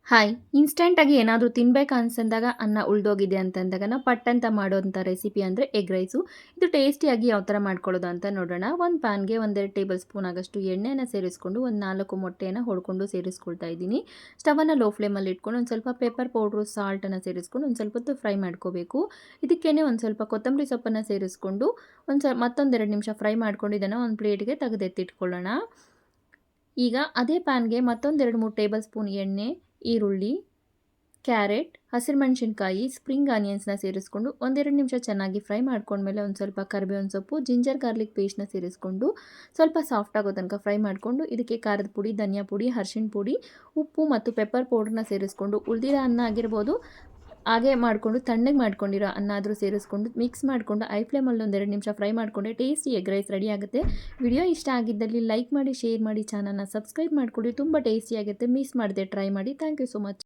Hi! ಇನ್‌ಸ್ಟಂಟಾಗಿ ಏನಾದರೂ ತಿನ್ಬೇಕು ಅನ್ಸಂದಾಗ ಅನ್ನ ಉಳ್ದೋಗಿದೆ ಅಂತಂದಾಗ ನಾವು ಪಟ್ ಅಂತ ಮಾಡೋಂಥ ರೆಸಿಪಿ ಅಂದರೆ ಎಗ್ ರೈಸು. ಇದು ಟೇಸ್ಟಿಯಾಗಿ ಯಾವ ಥರ ಮಾಡ್ಕೊಳ್ಳೋದು ಅಂತ ನೋಡೋಣ. ಒಂದು ಪ್ಯಾನ್‌ಗೆ ಒಂದೆರಡು ಟೇಬಲ್ ಸ್ಪೂನ್ ಆಗಷ್ಟು ಎಣ್ಣೆನ ಸೇರಿಸ್ಕೊಂಡು, ಒಂದು 4 ಮೊಟ್ಟೆನ ಹೊಡ್ಕೊಂಡು ಸೇರಿಸ್ಕೊಳ್ತಾ ಇದ್ದೀನಿ. ಸ್ಟವನ್ನು ಲೋ ಫ್ಲೇಮಲ್ಲಿ ಇಟ್ಕೊಂಡು ಒಂದು ಸ್ವಲ್ಪ ಪೆಪ್ಪರ್ ಪೌಡ್ರು, ಸಾಲ್ಟನ್ನು ಸೇರಿಸ್ಕೊಂಡು ಒಂದು ಸ್ವಲ್ಪ ಹೊತ್ತು ಫ್ರೈ ಮಾಡ್ಕೋಬೇಕು. ಇದಕ್ಕೇನೆ ಒಂದು ಸ್ವಲ್ಪ ಕೊತ್ತಂಬರಿ ಸೊಪ್ಪನ್ನು ಸೇರಿಸ್ಕೊಂಡು ಮತ್ತೊಂದು 2 ನಿಮಿಷ ಫ್ರೈ ಮಾಡ್ಕೊಂಡು ಇದನ್ನು ಒಂದು ಪ್ಲೇಟ್‌ಗೆ ತೆಗೆದೆತ್ತಿಟ್ಕೊಳ್ಳೋಣ. ಈಗ ಅದೇ ಪ್ಯಾನ್‌ಗೆ ಮತ್ತೊಂದು 2-3 ಟೇಬಲ್ ಸ್ಪೂನ್ ಎಣ್ಣೆ, ಈರುಳ್ಳಿ, ಕ್ಯಾರೆಟ್, ಹಸಿರುಮೆಣಸಿನಕಾಯಿ, ಸ್ಪ್ರಿಂಗ್ ಆನಿಯನ್ಸ್‌ನ ಸೇರಿಸ್ಕೊಂಡು ಒಂದೆರಡು ನಿಮಿಷ ಚೆನ್ನಾಗಿ ಫ್ರೈ ಮಾಡ್ಕೊಂಡ್ಮೇಲೆ ಒಂದು ಸ್ವಲ್ಪ ಕರಿಬೇವಿನ ಸೊಪ್ಪು, ಜಿಂಜರ್ ಗಾರ್ಲಿಕ್ ಪೇಸ್ಟ್‌ನ ಸೇರಿಸ್ಕೊಂಡು ಸ್ವಲ್ಪ ಸಾಫ್ಟ್ ಆಗೋ ತನಕ ಫ್ರೈ ಮಾಡಿಕೊಂಡು ಇದಕ್ಕೆ ಖಾರದ ಪುಡಿ, ಧನಿಯಾ ಪುಡಿ, ಅರಿಶಿಣ ಪುಡಿ, ಉಪ್ಪು ಮತ್ತು ಪೆಪ್ಪರ್ ಪೌಡರ್‌ನ ಸೇರಿಸ್ಕೊಂಡು ಉಳಿದಿರೋ ಅನ್ನ ಆಗಿರ್ಬೋದು, ಹಾಗೆ ಮಾಡಿಕೊಂಡು ತಣ್ಣಗೆ ಮಾಡ್ಕೊಂಡಿರೋ ಅನ್ನ ಆದರೂ ಸೇರಿಸ್ಕೊಂಡು ಮಿಕ್ಸ್ ಮಾಡಿಕೊಂಡು ಐ ಫ್ಲೇಮಲ್ಲಿ ಒಂದೆರಡು ನಿಮಿಷ ಫ್ರೈ ಮಾಡಿಕೊಂಡ್ರೆ ಟೇಸ್ಟಿ ಎಗ್ ರೈಸ್ ರೆಡಿ ಆಗುತ್ತೆ. ವಿಡಿಯೋ ಇಷ್ಟ ಆಗಿದ್ದಲ್ಲಿ ಲೈಕ್ ಮಾಡಿ, ಶೇರ್ ಮಾಡಿ, ಚಾನಲ್‌ನ ಸಬ್ಸ್ಕ್ರೈಬ್ ಮಾಡಿಕೊಳ್ಳಿ. ತುಂಬ ಟೇಸ್ಟಿಯಾಗುತ್ತೆ. ಮಿಸ್ ಮಾಡದೆ ಟ್ರೈ ಮಾಡಿ. Thank you so much.